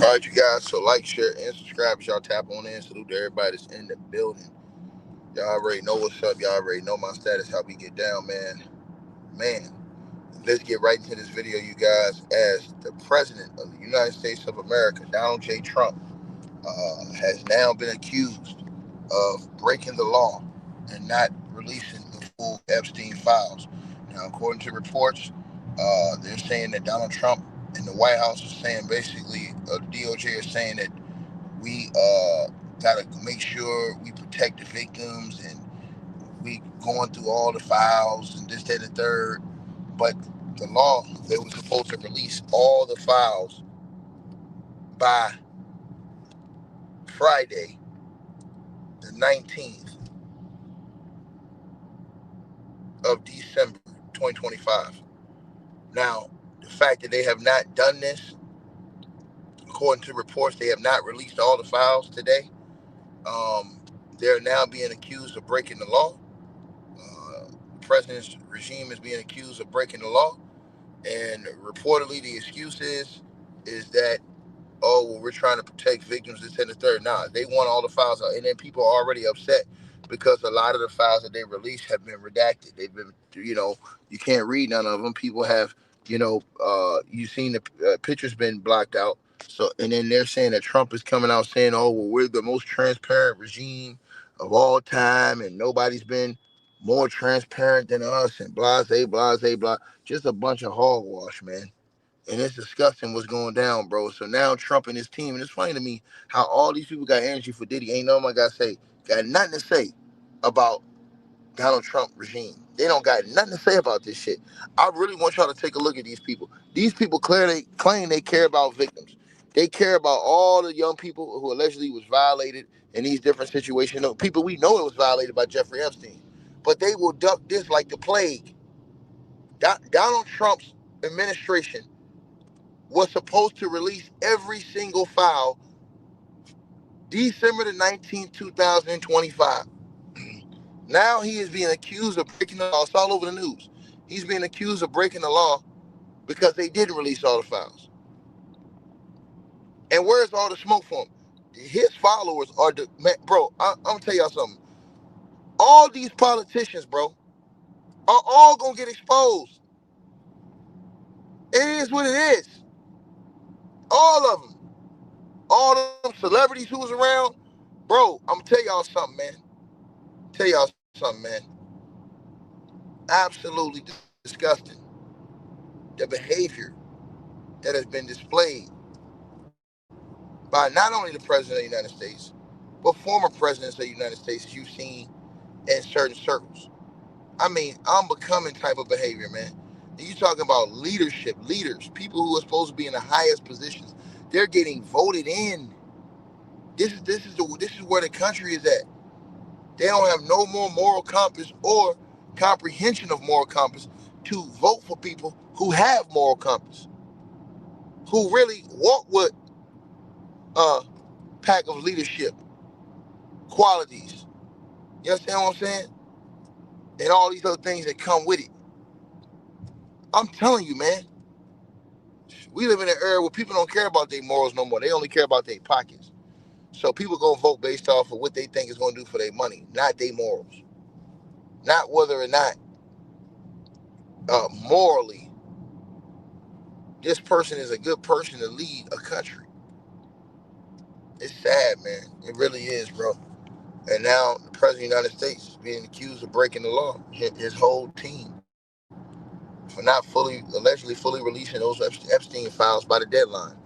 All right, you guys. So like, share, and subscribe. Y'all tap on in. Salute to everybody that's in the building. Y'all already know what's up. Y'all already know my status. How we get down, man. Man, let's get right into this video, you guys. As the president of the United States of America, Donald J. Trump, has now been accused of breaking the law and not releasing the full Epstein files. Now, according to reports, they're saying that Donald Trump and the White House is saying basically, the DOJ is saying that we got to make sure we protect the victims and we going through all the files and this, that, and the third. But the law, they were supposed to release all the files by Friday, the 19th of December, 2025. Now, the fact that they have not done this, according to reports, they have not released all the files today. Um, they're now being accused of breaking the law. The president's regime is being accused of breaking the law, and reportedly the excuse is that, oh, well, we're trying to protect victims, this and the third. Nah, they want all the files out. And then people are already upset because a lot of the files that they released have been redacted. They've been, you can't read none of them. People have, you've seen the pictures been blocked out. So, and then they're saying that Trump is coming out saying, oh, well, we're the most transparent regime of all time, and nobody's been more transparent than us, and blase, blase, blah. Just a bunch of hogwash, man, and it's disgusting what's going down, bro. So now Trump and his team, and it's funny to me how all these people got energy for Diddy. Ain't no one got nothing to say about Donald Trump regime. They don't got nothing to say about this shit. I really want y'all to take a look at these people. These people clearly claim they care about victims. They care about all the young people who allegedly was violated in these different situations. People we know it was violated by Jeffrey Epstein. But they will duck this like the plague. Donald Trump's administration was supposed to release every single file December the 19th, 2025. Now he is being accused of breaking the law. It's all over the news. He's being accused of breaking the law because they didn't release all the files. And where's all the smoke from? His followers are bro, I'm gonna tell y'all something. All these politicians, bro, are all gonna get exposed. It is what it is. All of them. All them celebrities who was around. Bro, I'm gonna tell y'all something, man. Tell y'all something, man. Absolutely disgusting. The behavior that has been displayed by not only the President of the United States, but former presidents of the United States, as you've seen in certain circles. I mean, unbecoming type of behavior, man. And you talking about leadership, leaders, people who are supposed to be in the highest positions. They're getting voted in. This is where the country is at. They don't have no more moral compass or comprehension of moral compass to vote for people who have moral compass, who really walk with a pack of leadership qualities. You understand what I'm saying? And all these other things that come with it. I'm telling you, man, we live in an era where people don't care about their morals no more. They only care about their pockets. So people gonna vote based off of what they think is gonna do for their money, not their morals. Not whether or not morally this person is a good person to lead a country. It's sad, man. It really is, bro. And now the president of the United States is being accused of breaking the law. His whole team for not allegedly fully releasing those Epstein files by the deadline.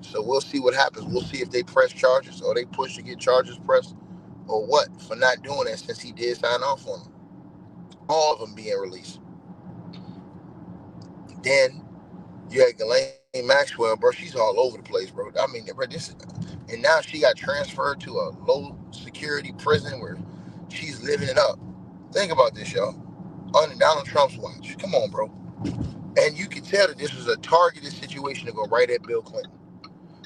So we'll see what happens. We'll see if they press charges or they push to get charges pressed or what for not doing that since he did sign off on them. All of them being released. Then you had Ghislaine Maxwell, bro. She's all over the place, bro. I mean, bro, and now she got transferred to a low security prison where she's living it up. Think about this, y'all. Under Donald Trump's watch. Come on, bro. And you can tell that this was a targeted situation to go right at Bill Clinton.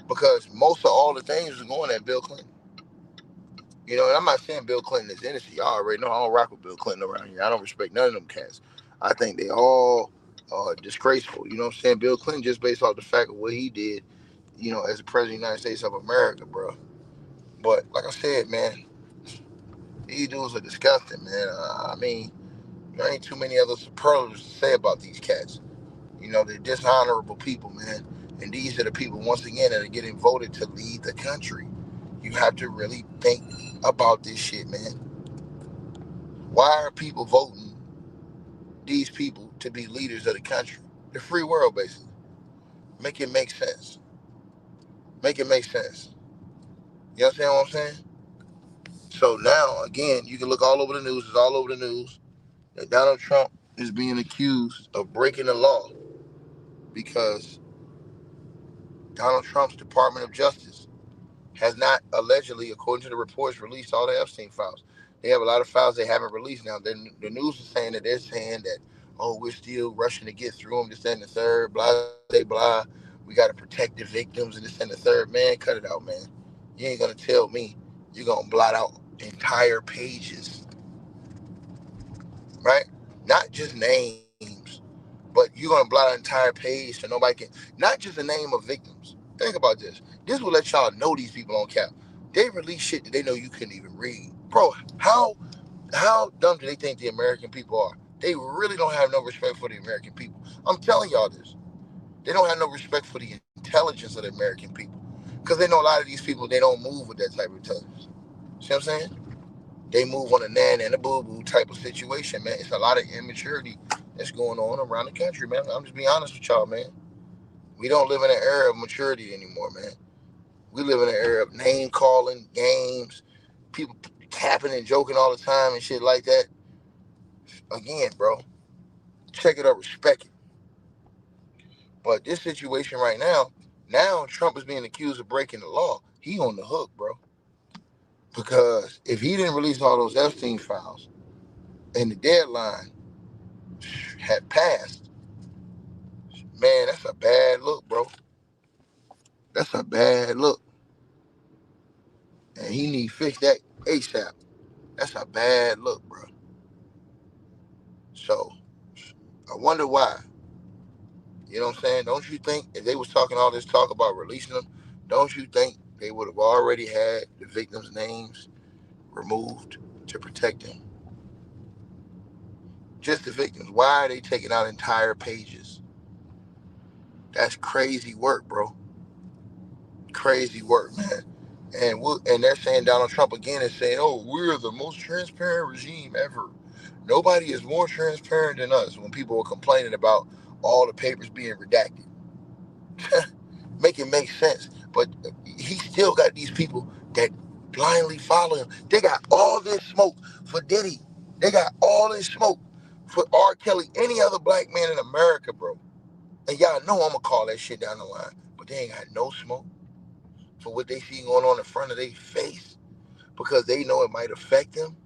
Because most of all the things are going at Bill Clinton. You know, and I'm not saying Bill Clinton is innocent. Y'all already know I don't rock with Bill Clinton around here. I don't respect none of them cats. I think they all are disgraceful. You know what I'm saying? Bill Clinton, just based off the fact of what he did, as the president of the United States of America, bro. But like I said, man, these dudes are disgusting, man. I mean, there ain't too many other superlatives to say about these cats. They're dishonorable people, man. And these are the people, once again, that are getting voted to lead the country. You have to really think about this shit, man. Why are people voting these people to be leaders of the country? The free world, basically. Make it make sense. Make it make sense. You understand what I'm saying? So now, again, you can look all over the news. It's all over the news that Donald Trump is being accused of breaking the law because Donald Trump's Department of Justice has not allegedly, according to the reports, released all the Epstein files. They have a lot of files they haven't released now. Then the news is saying that they're saying that, oh, we're still rushing to get through them, this, that, and the third, blah, blah, blah. We got to protect the victims and this and the third. Man, cut it out, man. You ain't going to tell me you're going to blot out entire pages, right? Not just names, but you're going to blot out an entire page so nobody can, not just the name of victims. Think about this. This will let y'all know these people on cap. They release shit that they know you couldn't even read. Bro, how dumb do they think the American people are? They really don't have no respect for the American people. I'm telling y'all this. They don't have no respect for the intelligence of the American people. Because they know a lot of these people, they don't move with that type of intelligence. See what I'm saying? They move on a nan and a boo-boo type of situation, man. It's a lot of immaturity that's going on around the country, man. I'm just being honest with y'all, man. We don't live in an era of maturity anymore, man. We live in an era of name calling, games, people capping and joking all the time and shit like that. Again, bro, check it out, respect it. But this situation right now Trump is being accused of breaking the law. He on the hook, bro. Because if he didn't release all those Epstein files and the deadline had passed, man, that's a bad look, bro. That's a bad look. And he need to fix that ASAP. That's a bad look, bro. So I wonder why. You know what I'm saying? Don't you think if they was talking all this talk about releasing them, don't you think they would have already had the victims' names removed to protect them? Just the victims. Why are they taking out entire pages? That's crazy work, bro. Crazy work, man. And they're saying Donald Trump again is saying, oh, we're the most transparent regime ever. Nobody is more transparent than us when people were complaining about all the papers being redacted. Make it make sense. But he still got these people that blindly follow him. They got all this smoke for Diddy. They got all this smoke for R. Kelly, any other black man in America, bro. And y'all know I'm gonna call that shit down the line. But they ain't got no smoke for what they see going on in front of their face because they know it might affect them.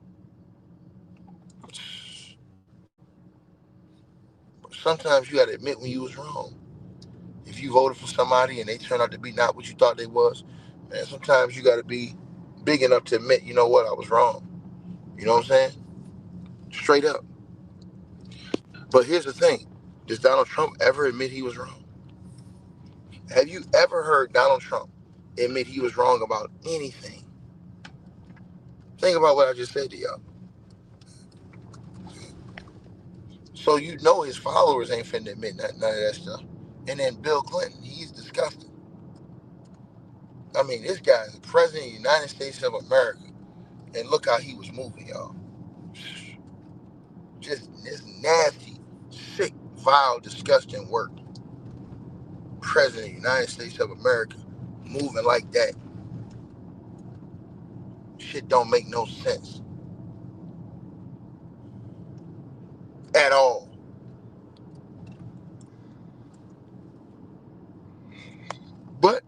Sometimes you gotta admit when you was wrong. If you voted for somebody and they turn out to be not what you thought they was, man, sometimes you gotta be big enough to admit, you know what, I was wrong. You know what I'm saying? Straight up. But here's the thing. Does Donald Trump ever admit he was wrong? Have you ever heard Donald Trump admit he was wrong about anything? Think about what I just said to y'all. So you know his followers ain't finna admit none of that stuff. And then Bill Clinton, he's disgusting. I mean, this guy is the president of the United States of America. And look how he was moving, y'all. Just this nasty, sick, vile, disgusting work. President of the United States of America moving like that. Shit don't make no sense at all. But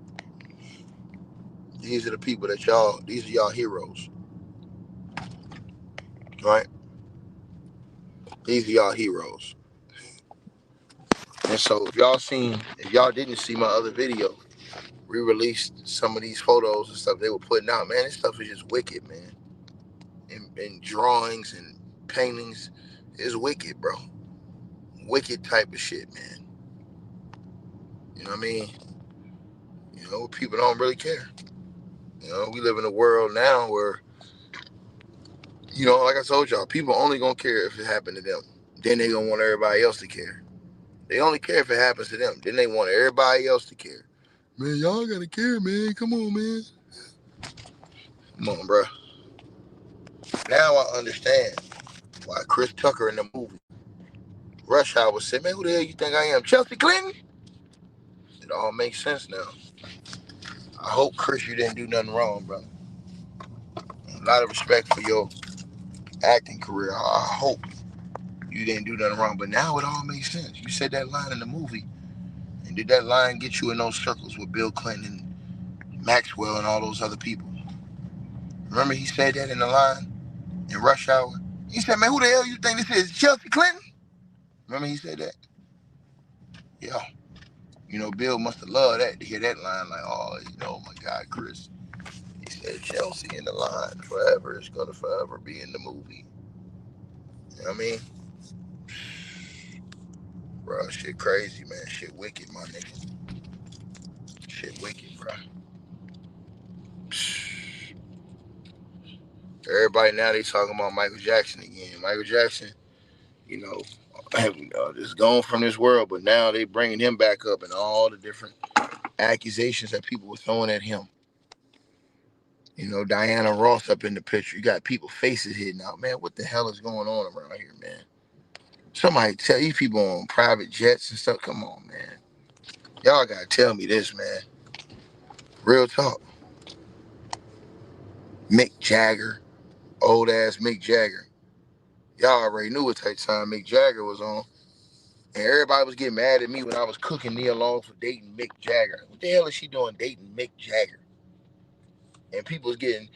these are the people that these are y'all heroes, right? These are y'all heroes. And so if y'all didn't see my other video, we released some of these photos and stuff they were putting out. Man, this stuff is just wicked, man. And drawings and paintings is wicked, bro. Wicked type of shit, man. You know what I mean? People don't really care. We live in a world now where, like I told y'all, people only gonna care if it happened to them. Then they gonna want everybody else to care. They only care if it happens to them. Then they want everybody else to care. Man, y'all gotta care, man. Come on, man. Come on, bro. Now I understand why Chris Tucker in the movie Rush Hour said, man, who the hell you think I am? Chelsea Clinton? It all makes sense now. I hope, Chris, you didn't do nothing wrong, brother. A lot of respect for your acting career. I hope you didn't do nothing wrong. But now it all makes sense. You said that line in the movie. And did that line get you in those circles with Bill Clinton and Maxwell and all those other people? Remember he said that in the line in Rush Hour? He said, man, who the hell you think this is? Chelsea Clinton? Remember he said that? Yeah. Bill must have loved that to hear that line. Like, oh my God, Chris. He said Chelsea in the line forever. It's gonna forever be in the movie. You know what I mean? Bro, shit crazy, man. Shit wicked, my nigga. Shit wicked, bro. Everybody now they talking about Michael Jackson again. Michael Jackson, you know, just gone from this world, but now they bringing him back up and all the different accusations that people were throwing at him. Diana Ross up in the picture. You got people faces hidden out. Man, what the hell is going on around here, man? Somebody tell these people on private jets and stuff. Come on, man. Y'all gotta tell me this, man. Real talk. Mick Jagger, old ass Mick Jagger. Y'all already knew what type of time Mick Jagger was on. And everybody was getting mad at me when I was cooking Nia Long for dating Mick Jagger. What the hell is she doing dating Mick Jagger? And people was getting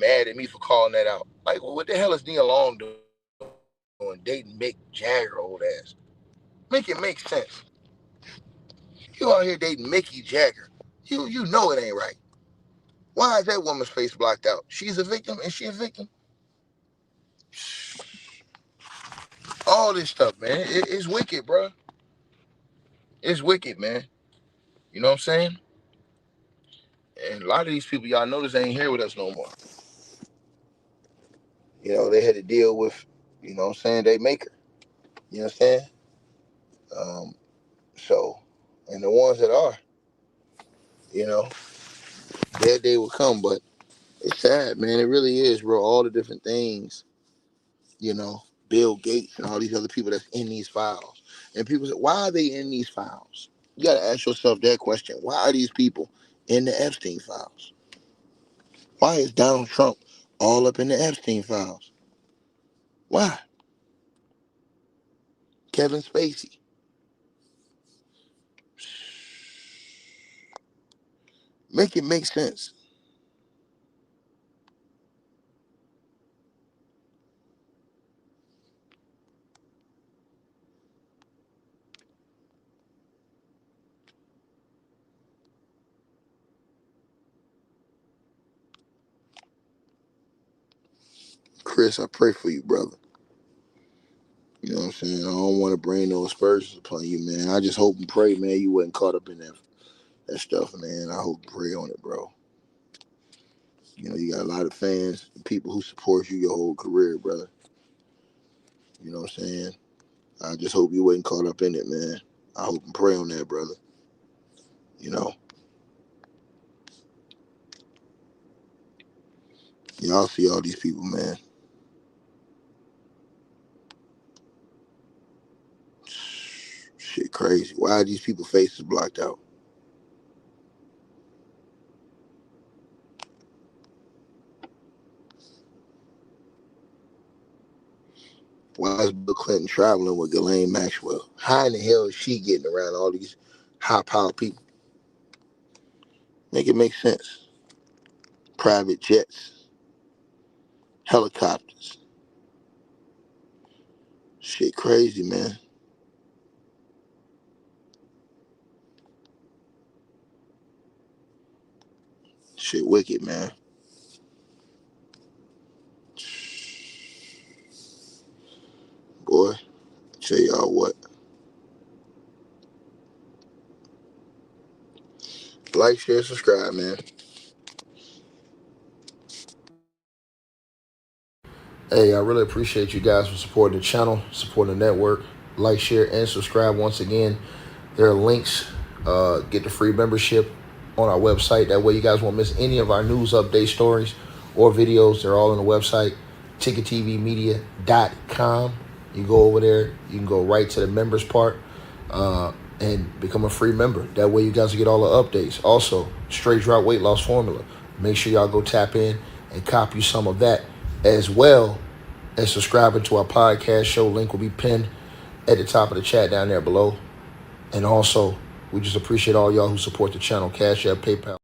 mad at me for calling that out. Like, well, what the hell is Nia Long doing dating Mick Jagger, old ass? Make it make sense. You out here dating Mickey Jagger. You know it ain't right. Why is that woman's face blocked out? She's a victim. Is she a victim? All this stuff, man. It's wicked, bro. It's wicked, man. You know what I'm saying? And a lot of these people, y'all notice, ain't here with us no more. They had to deal with, what I'm saying, they maker. You know what I'm saying? Um, so, and the ones that are, you know, their day will come. But it's sad, man. It really is, bro. All the different things, Bill Gates and all these other people that's in these files. And people say, why are they in these files? You got to ask yourself that question. Why are these people in the Epstein files? Why is Donald Trump all up in the Epstein files? Why? Kevin Spacey. Make it make sense. Chris, I pray for you, brother. You know what I'm saying? I don't want to bring no aspersions upon you, man. I just hope and pray, man, you wasn't caught up in that stuff, man. I hope and pray on it, bro. You got a lot of fans and people who support you your whole career, brother. You know what I'm saying? I just hope you wasn't caught up in it, man. I hope and pray on that, brother. You know. Y'all see all these people, man. Shit crazy. Why are these people faces blocked out? Why is Bill Clinton traveling with Ghislaine Maxwell? How in the hell is she getting around all these high-powered people? Make it make sense. Private jets, helicopters. Shit crazy, man. Shit wicked, man. Boy, tell y'all what. Like, share, subscribe, man. Hey, I really appreciate you guys for supporting the channel, supporting the network. Like, share, and subscribe. Once again, there are links. Get the free membership on our website. That way you guys won't miss any of our news update stories or videos. They're all on the website, ticketvmedia.com. You go over there. You can go right to the members part and become a free member. That way you guys will get all the updates. Also, straight drop weight loss formula. Make sure y'all go tap in and copy some of that, as well as subscribing to our podcast show. Link will be pinned at the top of the chat down there below. And also, we just appreciate all y'all who support the channel. Cash App, PayPal.